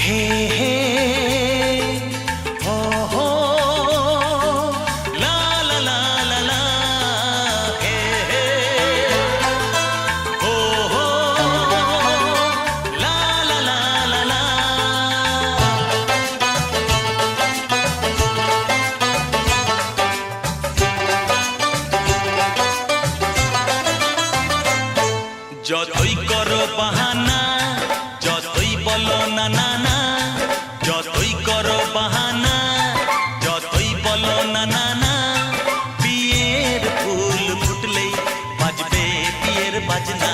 हे हे हो हो ला ला ला ला ला हे हे हो हो ला ला ला ला ला যতই করো বাহানা যতই বলো না না না যতই করো বাহানা যতই বলো না না না বিয়ের ফুল ফুটলেই বাজবে বিয়ের বাজনা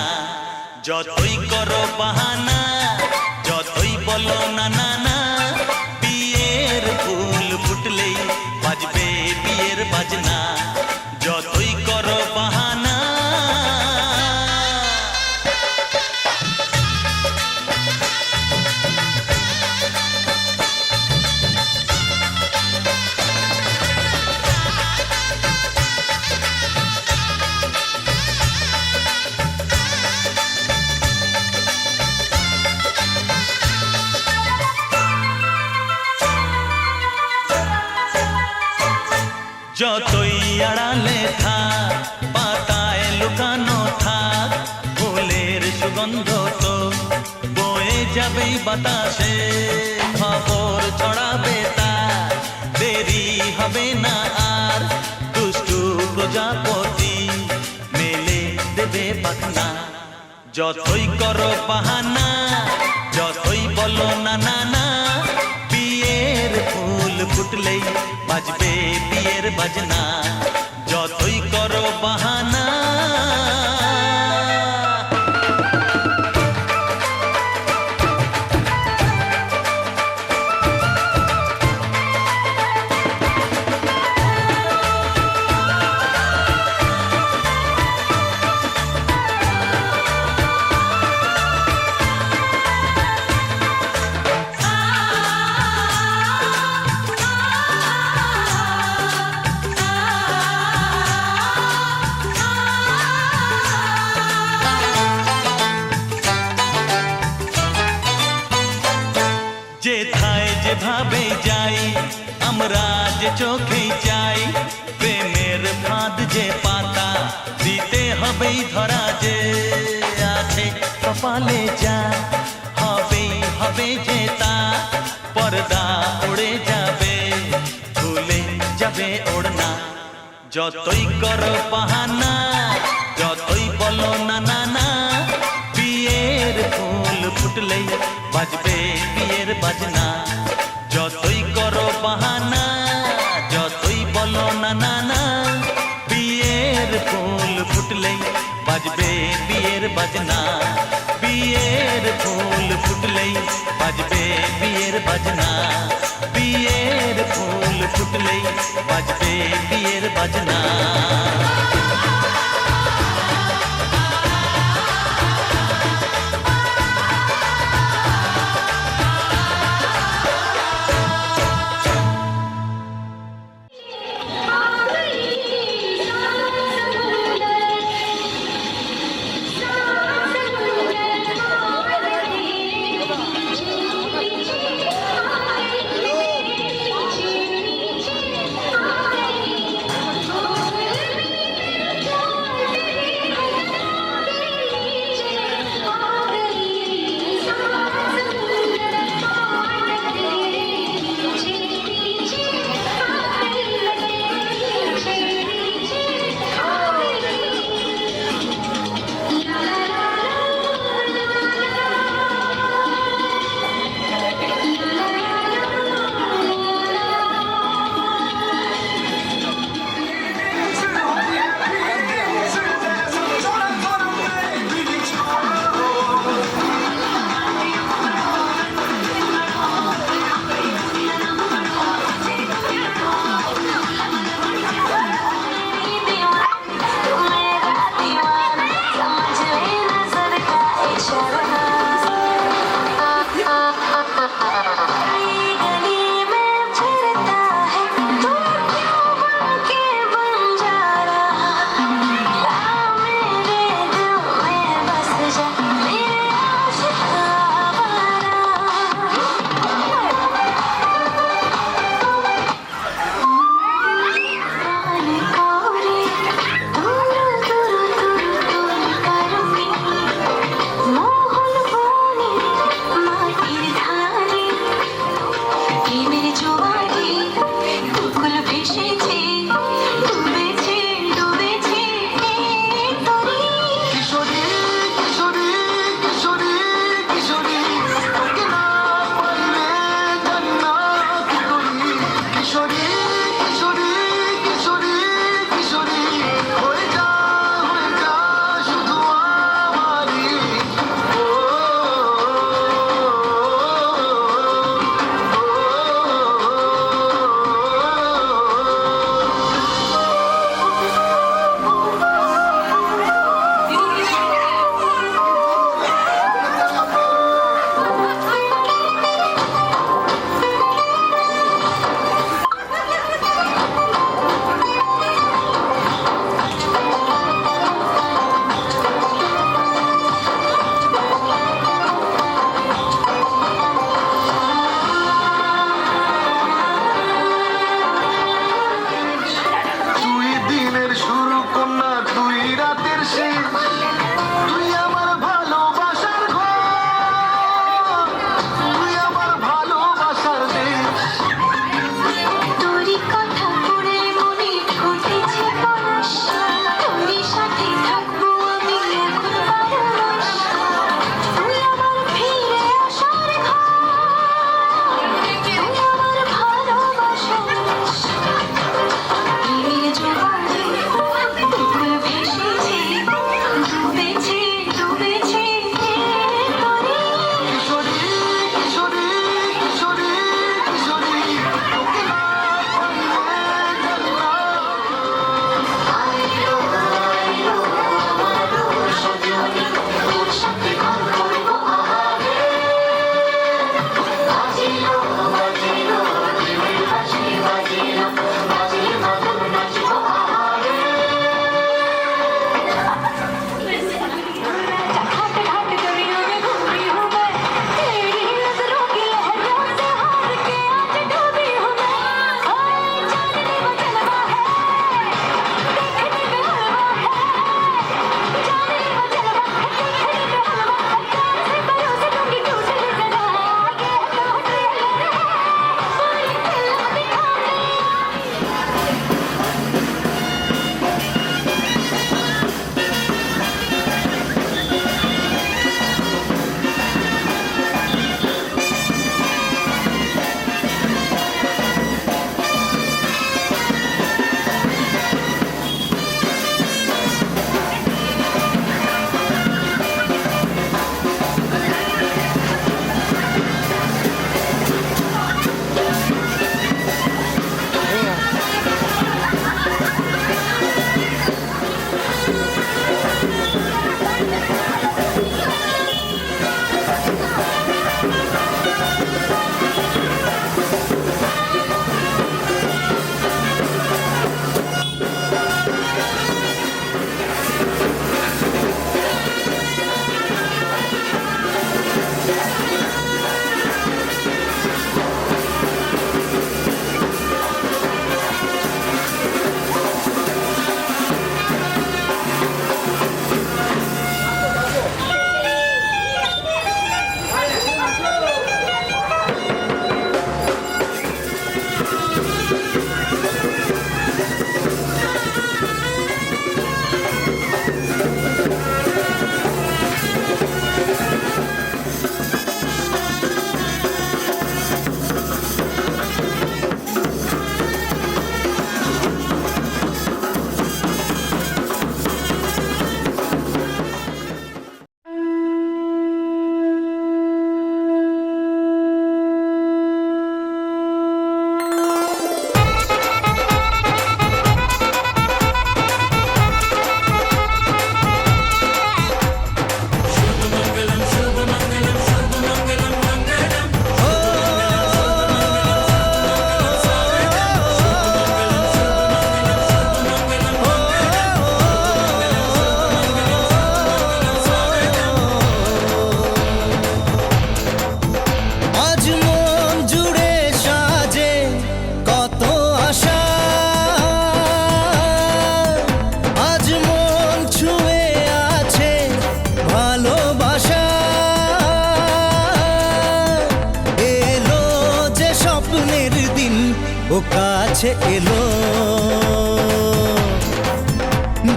যতই করো বাহানা যতই বলো না না না বিয়ের ফুল ফুটলেই বাজবে বিয়ের বাজনা যতই করো বাহানা যতই আড়ালে থাক পাতায় লুকানো থাক ফুলের সুগন্ধ তো বয়ে যাবেই বাতাসে খবর ছড়াবে তার দেরি হবে না আর দুষ্টু প্রজাপতি মেলে দেবে পাখনা যতই করো বাহানা যতই বলো না না না বিয়ের ফুল ফুটলেই বাজবে বিয়ের বাজনা যতই করো বাহানা যেথায় যেভাবে যাই আমরা যে চোখেই চাই প্রেমের ফাঁদ যে পাতা দিতে হবেই ধরা যে আছে কপালে যা হবেই হবে যে তা পর্দা উড়ে যাবে ভুলে যাবে ওড়না যতই করো বাহানা যতই বলো না না না বিয়ের ফুল ফুটলেই বাজবে বিয়ের বাজনা যতই করো বাহানা যতই বলো না না না বিয়ের ফুল ফুটলেই বাজবে বিয়ের বাজনা বিয়ের ফুল ফুটলেই বাজবে বিয়ের বাজনা বিয়ের ফুল ফুটলেই বাজবে বিয়ের বাজনা কাছে এলো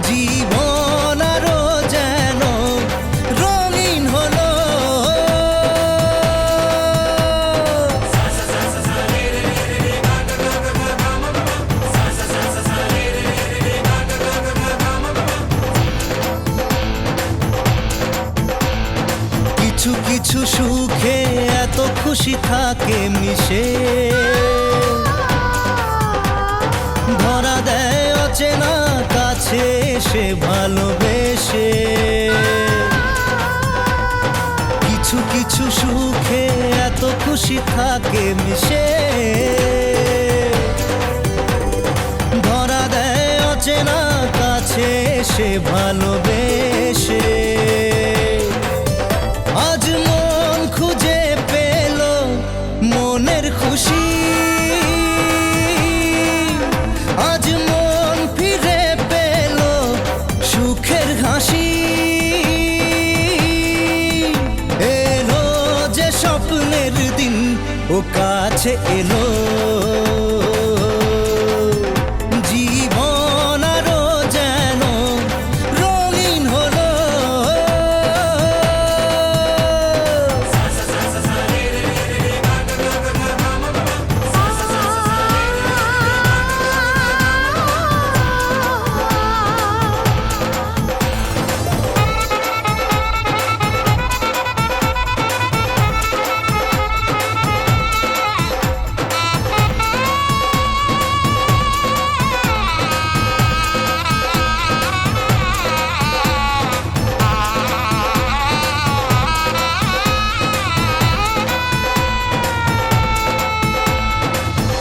জীবন আরো যেন রঙিন হলো। কিছু কিছু সুখে এত খুশি থাকে মিশে, ধরা দেয় অচেনা কাছে এসে ভালোবেসে। কিছু কিছু সুখে এত খুশি থাকে মিশে, ধরা দেয় অচেনা কাছে এসে ভালোবেসে। আজ মন খুঁজে পেল মনের খুশি, আজ মন ফিরে পেল সুখের হাসি। এলো যে স্বপ্নের দিন ও কাছে এলো, জীবন আরো যেন রঙিন হলো।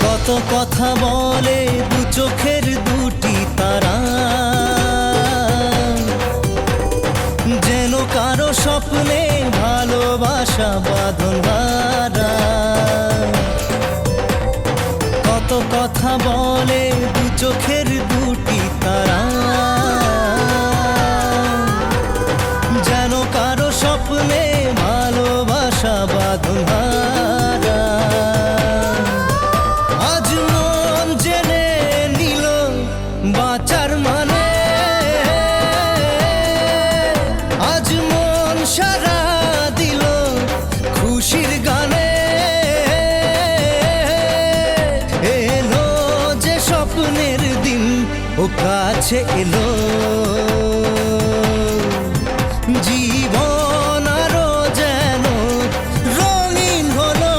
কত কথা বলে দু চোখের দুটি তারা, যেন কারো স্বপ্নে ভালোবাসা বাঁধন হারা। কত কথা বলে দু চোখের দুটি তারা, যেন কারো স্বপ্নে ভালোবাসা বাঁধন হারা। আজ মন জেনে নিল বাঁচার মানে, আজ মন সারা দিল খুশির গানে। এলো যে স্বপ্নের দিন ও কাছে এলো, জীবন আরো যেন রঙিন হলো।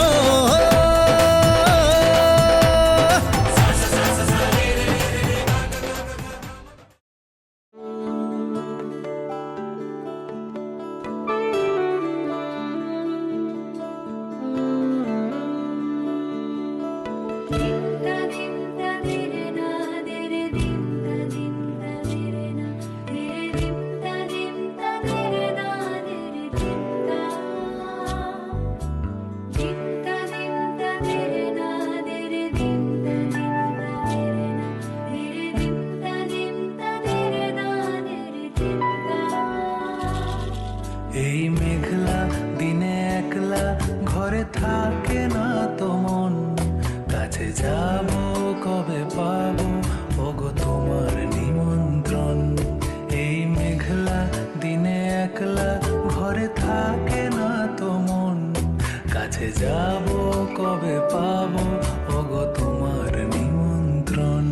এই মেঘলা দিনে একলা ঘরে থাকে না তো মন, কাছে যাব কবে পাবো ওগো তোমার নিমন্ত্রণ। এই মেঘলা দিনে একলা ঘরে থাকে না তো মন, কাছে যাব কবে পাবো ওগো তোমার নিমন্ত্রণ।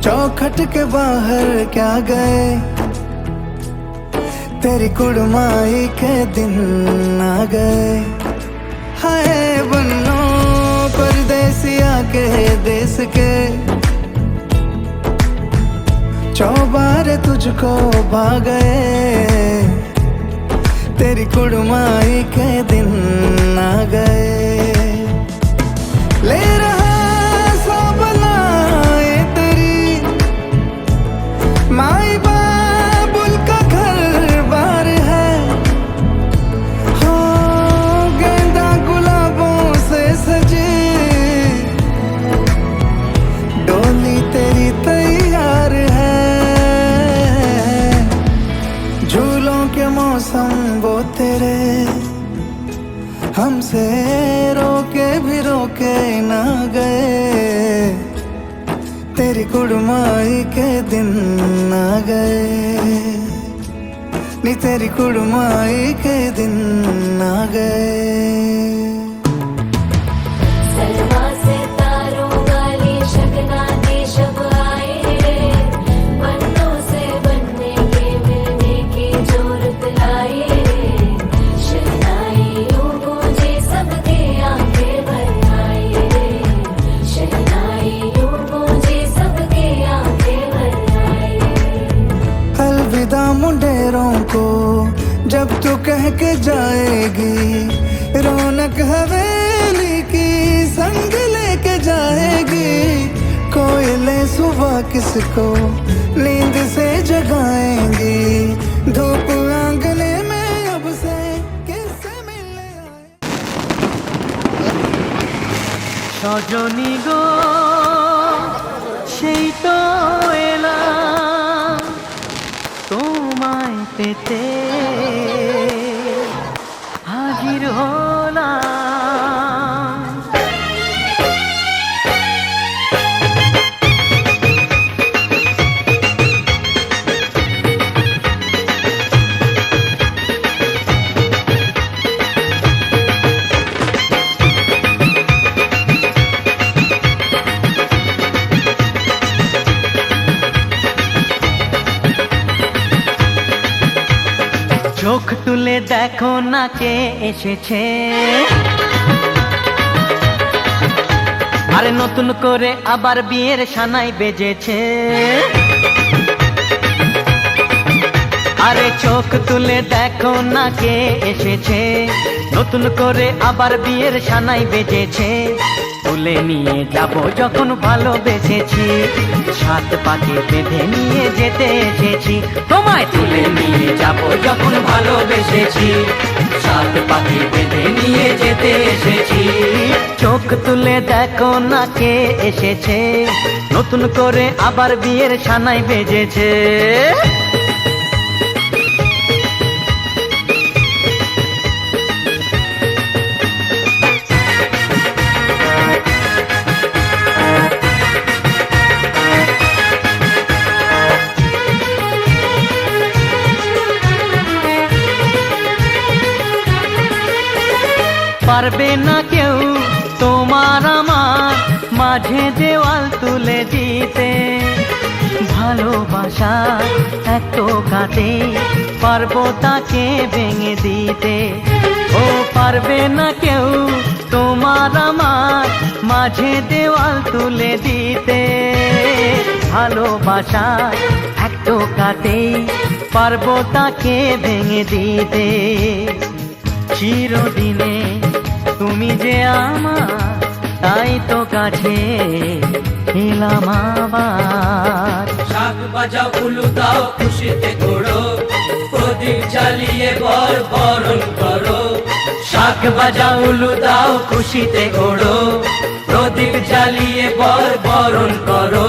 चौखट के बाहर क्या गए, तेरी कुड़माई के दिन आ गए। हाय बन्नो परदेसिया के देश के, चौबारे तुझको भा गए, तेरी कुड़माई के दिन आ गए। ले रहा सब लाए तेरी माई बाबुल का घर बार है, हो गेंदा गुलाबों से सजी डोली तेरी तैयार है। झूलों के मौसम वो तेरे हमसे रोके भी रोके ना गए, तेरी कुड़माई के दिन आ गए, नी तेरी कुड़माई के दिन आ गए। सलवा से तारों वाली शगना दे शब आए रे, बन्नों से बनने के मिलने की जोरत लाए रे। शहनाई यूं गूंजे सबके आंखें भर आए रे, शहनाई यूं गूंजे सबके आंखें भर आए रे। अलविदा मुंडेरों को जब तू कह के जाएगी, रौनक हवेली की संग लेके जाएगी। कोयले सुबह किसको नींद से जगाएंगी, धूप आंगने में अब से किससे मिलने आए। সজনী গো সেই তো এলাম তোমায় পেতে হাজির হলাম। চোখ তুলে দেখো না কে এসেছে, আরে নতুন করে আবার বিয়ের সানাই বেজেছে। আরে চোখ তুলে দেখো না কে এসেছে, নতুন করে আবার বিয়ের সানাই বেজেছে। তুলে নিয়ে যাব যখন ভালোবেসেছি, সাত পাকে বেঁধে নিয়ে যেতে এসেছি। তোমায় তুলে নিয়ে যাব যখন ভালোবেসেছি, সাত পাকে বেঁধে নিয়ে যেতে এসেছি। চোখ তুলে দেখো না কে এসেছে, নতুন করে আবার বিয়ের সানাই বেজেছে। পারবে না কেউ তোমার আমার মাঝে দেওয়াল তুলে দিতে, ভালোবাসা এত কাটে পারবো তাকে ভেঙে দিতে। ও পারবে না কেউ তোমার আমার মাঝে দেওয়াল তুলে দিতে, ভালোবাসা এত কাটে পারবো তাকে ভেঙে দিতে। চিরদিনে তুমি যে আমার, তাই তো কাছে এলাম আবার। শাক বাজাও উলু দাও খুশিতে ঘোড়ো, প্রদীপ জ্বালিয়ে বরণ করো। শাক বাজাও উলু দাও খুশিতে ঘোড়ো, প্রদীপ জ্বালিয়ে বরণ করো।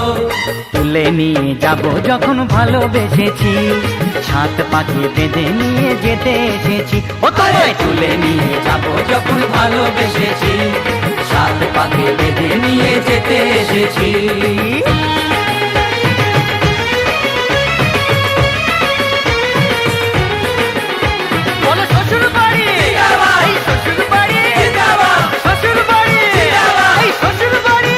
তুলে নিয়ে যাব যখন ভালোবেসেছি, সাত পাকে বেঁধে নিয়ে যেতে এসেছি। ও তোমায় তুলে নিয়ে যাব যখন ভালোবেসেছি, সাত পাকে বেঁধে নিয়ে যেতে এসেছি। বলো শ্বশুর বাড়ি, এই শ্বশুর বাড়ি, শ্বশুর বাড়ি, এই শ্বশুর বাড়ি।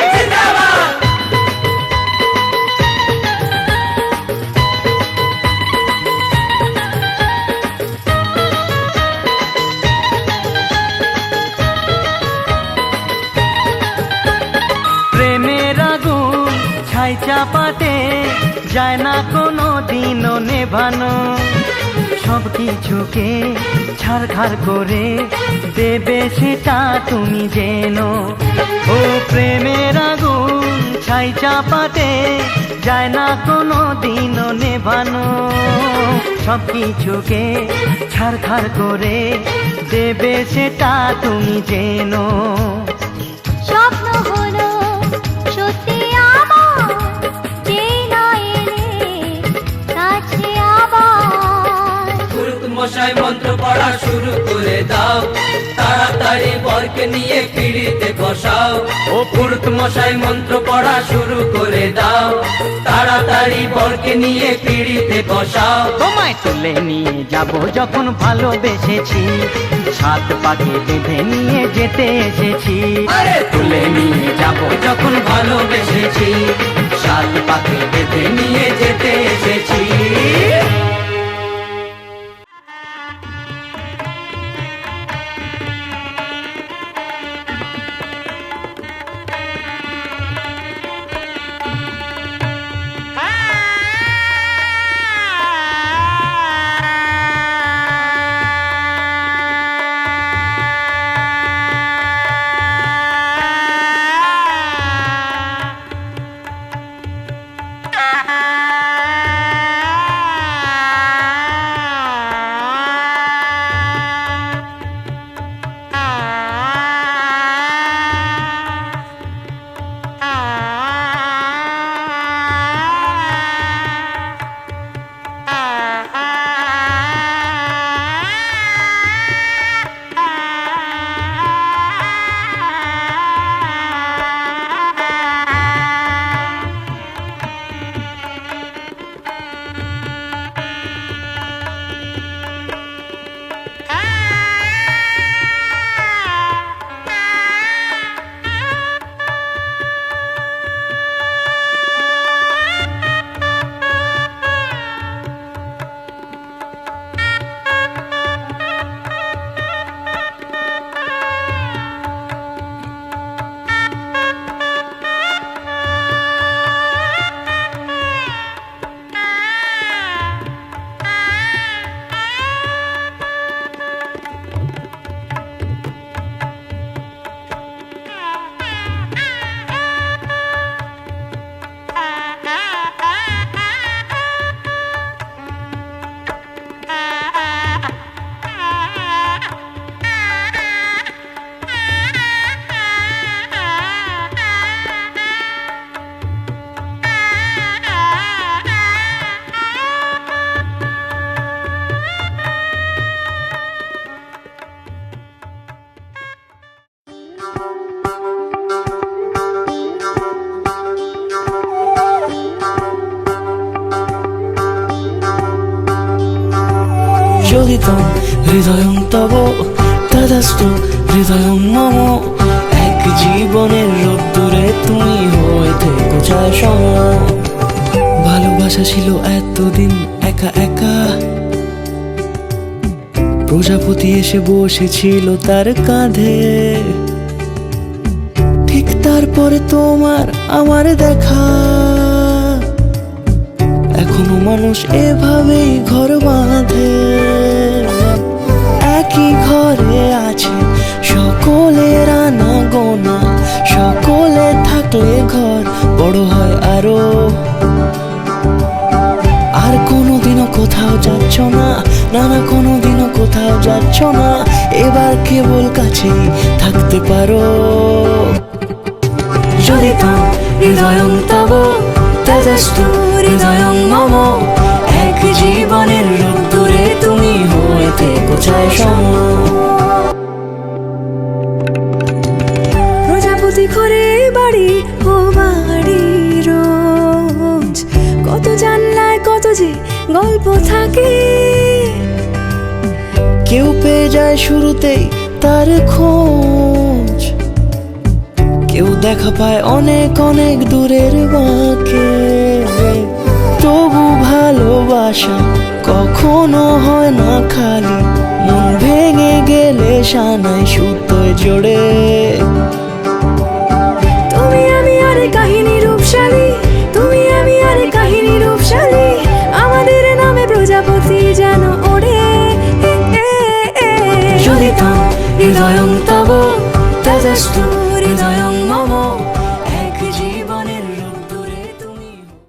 চাপাতে যায় না কোনো দিনও নেভানো। সব কিছুকে ছাড়খাড় করে দেবে সেটা তুমি জেনো। ও প্রেমের আগুন ছাই চাপাতে যায় না কোনো দিনও নেভানো। সব কিছুকে ছাড়খাড় করে দেবে সেটা তুমি জেনো। স্বপ্ন হলো সত্যি আমার, যেই না এলে কাছে আবার। পুরুত মশাই মন্ত্র পড়া শুরু করে দাও, তাড়াতাড়ি বরকে নিয়ে পিড়িতে বসাও। ও পুরুত মশাই মন্ত্র পড়া শুরু করে দাও, তাড়াতাড়ি বরকে নিয়ে পিড়িতে বসাও। তোমায় তুলে নিয়ে যাব যখন ভালোবেসেছি, সাত পাকে বেঁধে নিয়ে যেতে এসেছি। আরে তুলে নিয়ে যাব যখন ভালোবেসেছি, সাত পাকে বেঁধে নিয়ে যেতে এসেছি। চলিতম হৃদয়ং তব তদাস্তু হৃদয়ং মম। এক জীবনের রোদ্দুরে তুমি হয়ে থেকো চায় সম। ভালোবাসা ছিল এতদিন একা একা, প্রজাপতি এসে বসেছিল তার কাঁধে। ঠিক তারপরে তোমার আমার দেখা, এখনো মানুষ এভাবেই ঘর বাঁধে। একই ঘরে আছে সকলের আনা গোনা, সকলে থাকলে ঘর বড় হয় আরো। আর কোনোদিনও কোথাও যাচ্ছ না, না না কোনোদিনও কোথাও যাচ্ছ না, এবার কেবল কাছেই থাকতে পারো। যদি তো হৃদয়ং তব তেজস্তু হৃদয়ং মম। এক জীবনের রোদ্দুরে তুমি হয়ে থেকো চায় সম। প্রজাপতি ঘরে বাড়ি ও বাড়ি রোজ, কত জানলায় কত যে গল্প থাকে। কেউ পেয়ে যায় শুরুতেই তার খোঁজ, কেউ দেখা পায় অনেক অনেক দূরের বাঁকে। তবু ভালোবাসা কখনো হয় না খালি, মন ভেঙে গেলে সানাই সুতোয় জোড়ে। তুমি আমি আরে কাহিনী রূপশালী, তুমি আমি হৃদয়ং তব তেজস্তু